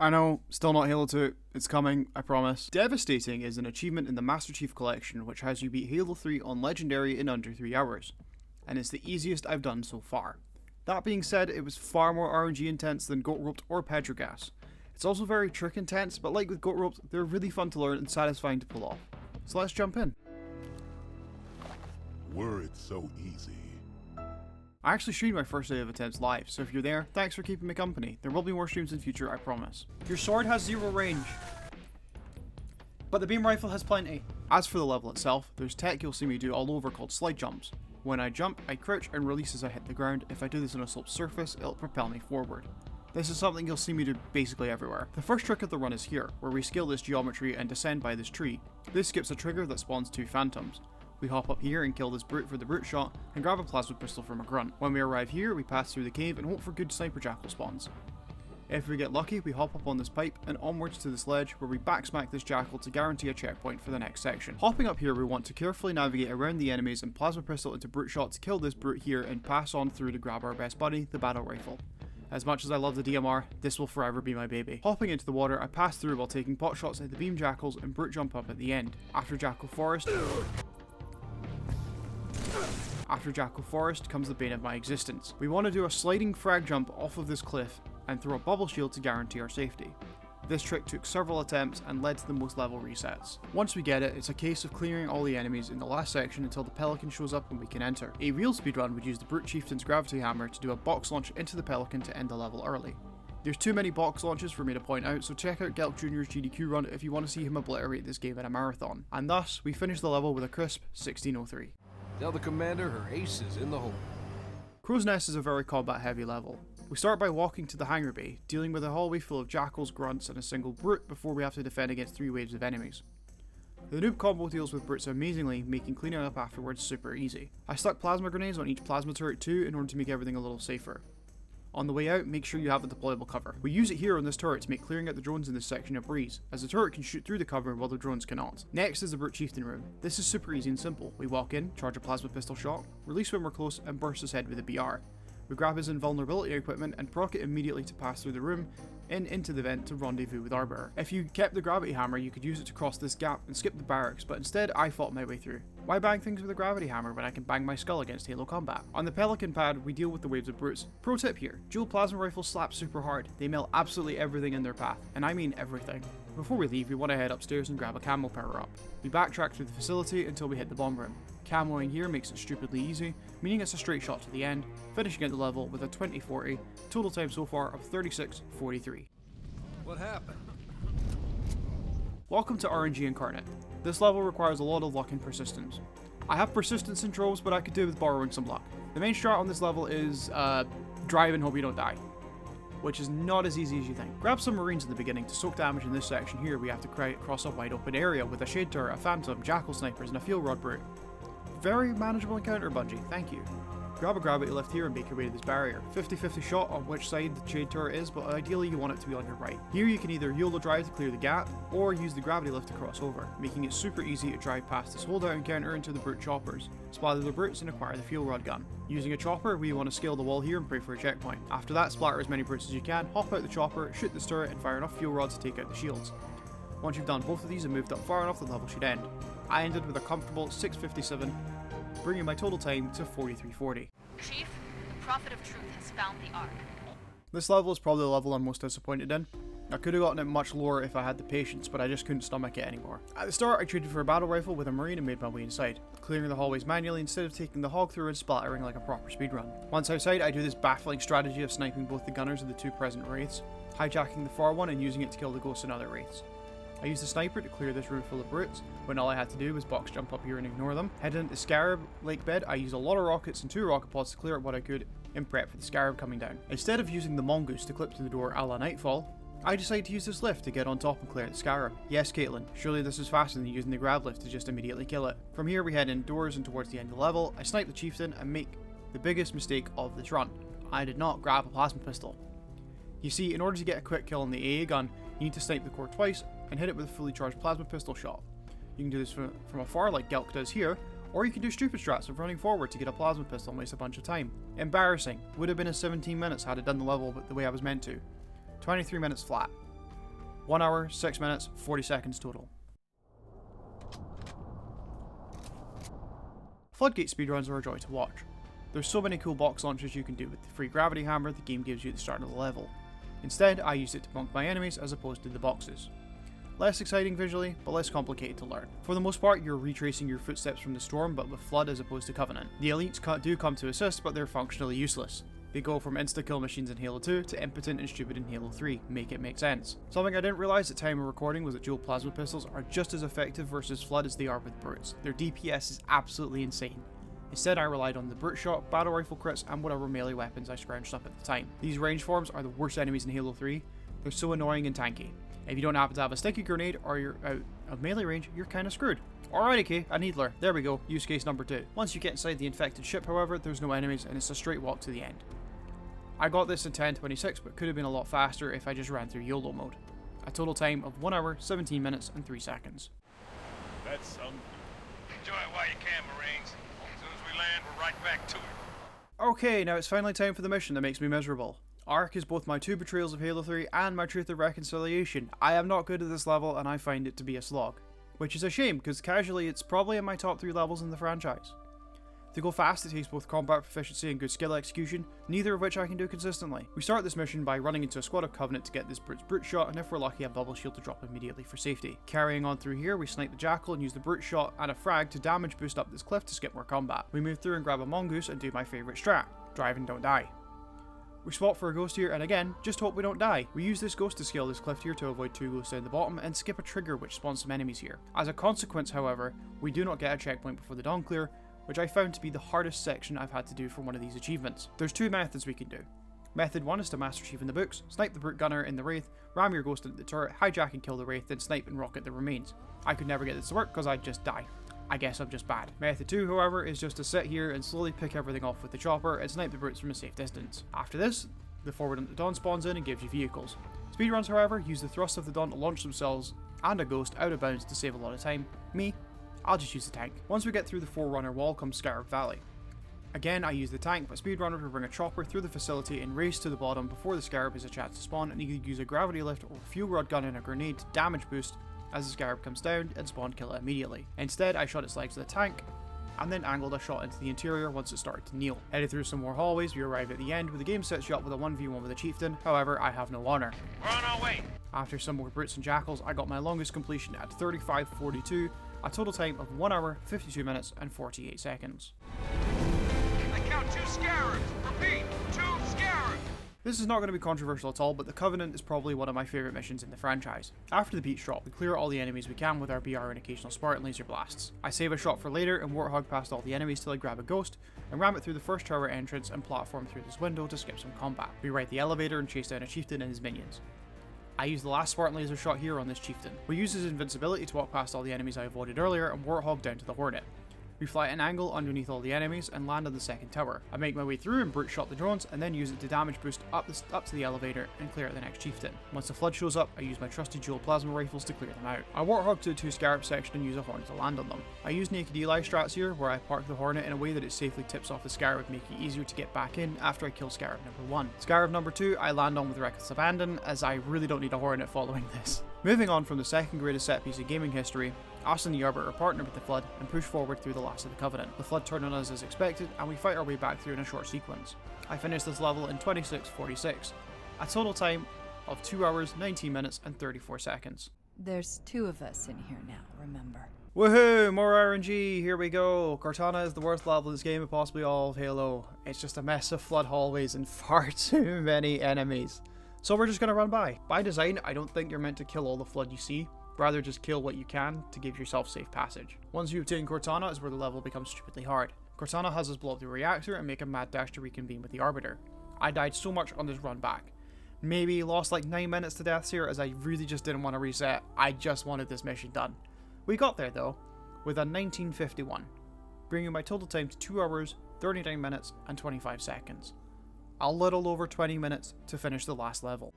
I know, still not Halo 2. It's coming, I promise. Devastating is an achievement in the Master Chief Collection which has you beat Halo 3 on Legendary in under 3 hours, and it's the easiest I've done so far. That being said, it was far more RNG intense than Goat Roped or Petrogas. It's also very trick intense, but like with Goat Roped, they're really fun to learn and satisfying to pull off. So let's jump in. Were it so easy. I actually streamed my first day of attempts live, so if you're there, thanks for keeping me company. There will be more streams in future, I promise. Your sword has 0 range, but the beam rifle has plenty. As for the level itself, there's tech you'll see me do all over called slide jumps. When I jump, I crouch and release as I hit the ground. If I do this on a sloped surface, it'll propel me forward. This is something you'll see me do basically everywhere. The first trick of the run is here, where we scale this geometry and descend by this tree. This skips a trigger that spawns 2 phantoms. We hop up here and kill this brute for the brute shot, and grab a plasma pistol from a grunt. When we arrive here, we pass through the cave and hope for good sniper jackal spawns. If we get lucky, we hop up on this pipe and onwards to this ledge where we backsmack this jackal to guarantee a checkpoint for the next section. Hopping up here, we want to carefully navigate around the enemies and plasma pistol into brute shot to kill this brute here and pass on through to grab our best buddy, the battle rifle. As much as I love the DMR, this will forever be my baby. Hopping into the water, I pass through while taking pot shots at the beam jackals and brute jump up at the end. After Jackal Forest comes the bane of my existence. We want to do a sliding frag jump off of this cliff and throw a bubble shield to guarantee our safety. This trick took several attempts and led to the most level resets. Once we get it, it's a case of clearing all the enemies in the last section until the pelican shows up and we can enter. A real speedrun would use the Brute Chieftain's gravity hammer to do a box launch into the pelican to end the level early. There's too many box launches for me to point out, so check out Gelk Jr.'s GDQ run if you want to see him obliterate this game in a marathon. And thus, we finish the level with a crisp 1603. Tell the commander her ace is in the hole. Crow's Nest is a very combat heavy level. We start by walking to the hangar bay, dealing with a hallway full of jackals, grunts and a single brute before we have to defend against 3 waves of enemies. The noob combo deals with brutes amazingly, making cleaning up afterwards super easy. I stuck plasma grenades on each plasma turret too in order to make everything a little safer. On the way out, make sure you have a deployable cover. We use it here on this turret to make clearing out the drones in this section a breeze, as the turret can shoot through the cover while the drones cannot. Next is the Brute Chieftain room. This is super easy and simple. We walk in, charge a plasma pistol shot, release when we're close and burst his head with a BR. We grab his invulnerability equipment and proc it immediately to pass through the room and into the vent to rendezvous with Arbiter. If you kept the gravity hammer, you could use it to cross this gap and skip the barracks, but instead I fought my way through. Why bang things with a gravity hammer when I can bang my skull against Halo combat? On the Pelican pad, we deal with the waves of brutes. Pro tip here, dual plasma rifles slap super hard. They melt absolutely everything in their path, and I mean everything. Before we leave, we want to head upstairs and grab a camo power up. We backtrack through the facility until we hit the bomb room. Camoing here makes it stupidly easy, meaning it's a straight shot to the end, finishing at the level with a 2040, total time so far of 36:43. What happened? Welcome to RNG Incarnate. This level requires a lot of luck and persistence. I have persistence in droves, but I could do with borrowing some luck. The main strat on this level is drive and hope you don't die, which is not as easy as you think. Grab some marines in the beginning to soak damage in this section here. We have to cross a wide open area with a shade turret, a phantom, jackal snipers and a field rod brute. Very manageable encounter, Bungie, thank you. Grab a gravity lift here and make your way to this barrier. 50-50 shot on which side the shade turret is, but ideally you want it to be on your right. Here you can either YOLO drive to clear the gap, or use the gravity lift to cross over, making it super easy to drive past this holdout encounter into the brute choppers, splatter the brutes and acquire the fuel rod gun. Using a chopper, we want to scale the wall here and pray for a checkpoint. After that, splatter as many brutes as you can, hop out the chopper, shoot this turret and fire enough fuel rods to take out the shields. Once you've done both of these and moved up far enough, the level should end. I ended with a comfortable 657, bringing my total time to 4340. Chief, the Prophet of Truth has found the Ark. This level is probably the level I'm most disappointed in. I could have gotten it much lower if I had the patience, but I just couldn't stomach it anymore. At the start, I traded for a battle rifle with a marine and made my way inside, clearing the hallways manually instead of taking the hog through and splattering like a proper speedrun. Once outside, I do this baffling strategy of sniping both the gunners of the 2 present wraiths, hijacking the far one and using it to kill the ghosts and other wraiths. I used the sniper to clear this room full of brutes, when all I had to do was box jump up here and ignore them. Heading into Scarab Lake Bed, I used a lot of rockets and 2 rocket pods to clear up what I could in prep for the Scarab coming down. Instead of using the mongoose to clip through the door a la Nightfall, I decided to use this lift to get on top and clear the Scarab. Yes, Caitlin, surely this is faster than using the grab lift to just immediately kill it. From here we head indoors and towards the end of the level, I snipe the chieftain and make the biggest mistake of this run. I did not grab a plasma pistol. You see, in order to get a quick kill on the AA gun, you need to snipe the core twice and hit it with a fully charged plasma pistol shot. You can do this from afar like Gelk does here, or you can do stupid strats of running forward to get a plasma pistol and waste a bunch of time. Embarrassing. Would have been a 17 minutes had I done the level the way I was meant to. 23 minutes flat. 1 hour, 6 minutes, 40 seconds total. Floodgate speedruns are a joy to watch. There's so many cool box launches you can do with the free gravity hammer the game gives you at the start of the level. Instead, I used it to bonk my enemies as opposed to the boxes. Less exciting visually, but less complicated to learn. For the most part, you're retracing your footsteps from the storm, but with Flood as opposed to Covenant. The elites do come to assist, but they're functionally useless. They go from insta-kill machines in Halo 2 to impotent and stupid in Halo 3, make it make sense. Something I didn't realise at time of recording was that dual plasma pistols are just as effective versus Flood as they are with brutes. Their DPS is absolutely insane. Instead, I relied on the brute shot, battle rifle crits, and whatever melee weapons I scrounged up at the time. These range forms are the worst enemies in Halo 3. They're so annoying and tanky. If you don't happen to have a sticky grenade or you're out of melee range, you're kinda screwed. Alright, okay, a needler. There we go, use case number 2. Once you get inside the infected ship, however, there's no enemies and it's a straight walk to the end. I got this in 10:26, but could have been a lot faster if I just ran through YOLO mode. A total time of 1 hour, 17 minutes, and 3 seconds. That's some. Enjoy it while you can, Marines. As soon as we land, we're right back to it. Okay, now it's finally time for the mission that makes me miserable. Ark is both my 2 betrayals of Halo 3 and my Truth of Reconciliation. I am not good at this level and I find it to be a slog. Which is a shame, because casually it's probably in my top 3 levels in the franchise. To go fast, it takes both combat proficiency and good skill execution, neither of which I can do consistently. We start this mission by running into a squad of Covenant to get this brute's brute shot, and if we're lucky, a bubble shield to drop immediately for safety. Carrying on through here, we snipe the Jackal and use the brute shot and a frag to damage boost up this cliff to skip more combat. We move through and grab a mongoose and do my favourite strat, drive and don't die. We swap for a ghost here, and again, just hope we don't die. We use this ghost to scale this cliff here to avoid 2 ghosts down the bottom and skip a trigger which spawns some enemies here. As a consequence, however, we do not get a checkpoint before the dawn clear, which I found to be the hardest section I've had to do for one of these achievements. There's 2 methods we can do. Method 1 is to Master Chief in the books, snipe the brute gunner in the Wraith, ram your ghost into the turret, hijack and kill the Wraith, then snipe and rocket the remains. I could never get this to work because I'd just die. I guess I'm just bad. Method 2, however, is just to sit here and slowly pick everything off with the chopper and snipe the brutes from a safe distance. After this, the forward into dawn spawns in and gives you vehicles. Speedruns, however, use the thrust of the dawn to launch themselves and a ghost out of bounds to save a lot of time. Me, I'll just use the tank. Once we get through the Forerunner wall comes Scarab Valley. Again, I use the tank, but Speedrunner will bring a chopper through the facility and race to the bottom before the Scarab has a chance to spawn, and you can use a gravity lift or fuel rod gun and a grenade to damage boost as the Scarab comes down and spawn kill it immediately. Instead, I shot its legs with a tank, and then angled a shot into the interior once it started to kneel. Headed through some more hallways, we arrive at the end where the game sets you up with a 1v1 with a chieftain, however, I have no honour. We're on our way. After some more brutes and jackals, I got my longest completion at 35:42, a total time of 1 hour, 52 minutes, and 48 seconds. I count 2 scarabs. Repeat, 2 scarabs. This is not going to be controversial at all, but the Covenant is probably one of my favourite missions in the franchise. After the beach drop, we clear all the enemies we can with our BR and occasional Spartan laser blasts. I save a shot for later and warthog past all the enemies till I grab a ghost, and ram it through the first tower entrance and platform through this window to skip some combat. We ride the elevator and chase down a chieftain and his minions. I use the last Spartan laser shot here on this chieftain. We use his invincibility to walk past all the enemies I avoided earlier and warthog down to the Hornet. We fly at an angle underneath all the enemies and land on the second tower. I make my way through and brute shot the drones and then use it to damage boost up to the elevator and clear out the next chieftain. Once the flood shows up, I use my trusty dual plasma rifles to clear them out. I warthog to the 2 scarab section and use a Hornet to land on them. I use Nak3d Eli strats here, where I park the Hornet in a way that it safely tips off the scarab, making it easier to get back in after I kill scarab number 1. Scarab number 2 I land on with reckless abandon, as I really don't need a Hornet following this. Moving on from the second greatest set piece in gaming history, us and the Arbiter partner with the Flood and push forward through the last of the Covenant. The Flood turn on us as expected, and we fight our way back through in a short sequence. I finished this level in 26:46, a total time of 2 hours, 19 minutes, and 34 seconds. There's 2 of us in here now, remember? Woohoo! More RNG, here we go! Cortana is the worst level in this game and possibly all of Halo. It's just a mess of flood hallways and far too many enemies. So we're just gonna run by. By design, I don't think you're meant to kill all the flood you see. Rather just kill what you can to give yourself safe passage. Once you obtain Cortana is where the level becomes stupidly hard. Cortana has us blow up the reactor and make a mad dash to reconvene with the Arbiter. I died so much on this run back. Maybe lost like 9 minutes to deaths here as I really just didn't want to reset. I just wanted this mission done. We got there though, with a 1951, bringing my total time to 2 hours, 39 minutes, and 25 seconds. A little over 20 minutes to finish the last level.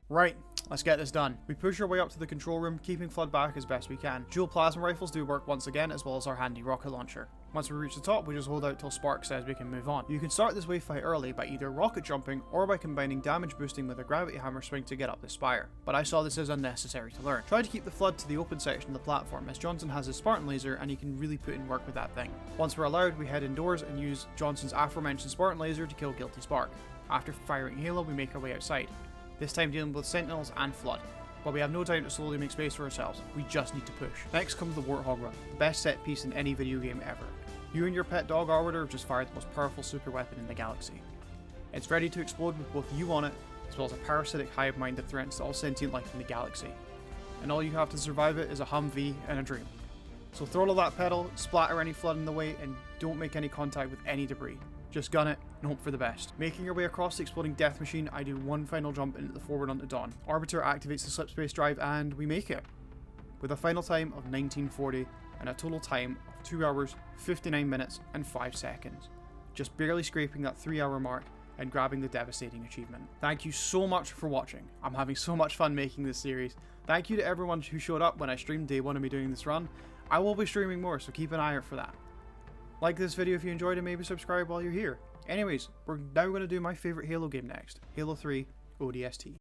Right, Let's get this done. We push our way up to the control room, keeping Flood back as best we can. Dual plasma rifles do work once again, as well as our handy rocket launcher. Once we reach the top, we just hold out till Spark says we can move on. You can start this wave fight early by either rocket jumping or by combining damage boosting with a gravity hammer swing to get up the spire, but I saw this as unnecessary to learn. Try to keep the Flood to the open section of the platform, as Johnson has his Spartan laser and he can really put in work with that thing. Once we're allowed, we head indoors and use Johnson's aforementioned Spartan laser to kill Guilty Spark. After firing Halo, we make our way outside, this time dealing with Sentinels and Flood. But we have no time to slowly make space for ourselves, we just need to push. Next comes the Warthog Run, the best set piece in any video game ever. You and your pet dog Arbiter have just fired the most powerful super weapon in the galaxy. It's ready to explode with both you on it, as well as a parasitic hive mind that threatens all sentient life in the galaxy. And all you have to survive it is a Humvee and a dream. So throttle that pedal, splatter any Flood in the way, and don't make any contact with any debris. Just gun it and hope for the best. Making our way across the exploding death machine, I do one final jump into the forward onto Dawn. Arbiter activates the slipspace drive and we make it. With a final time of 1940 and a total time of 2 hours, 59 minutes and 5 seconds. Just barely scraping that 3-hour mark and grabbing the devastating achievement. Thank you so much for watching. I'm having so much fun making this series. Thank you to everyone who showed up when I streamed day 1 of me doing this run. I will be streaming more, so keep an eye out for that. Like this video if you enjoyed and maybe subscribe while you're here. Anyways, we're now going to do my favourite Halo game next, Halo 3 ODST.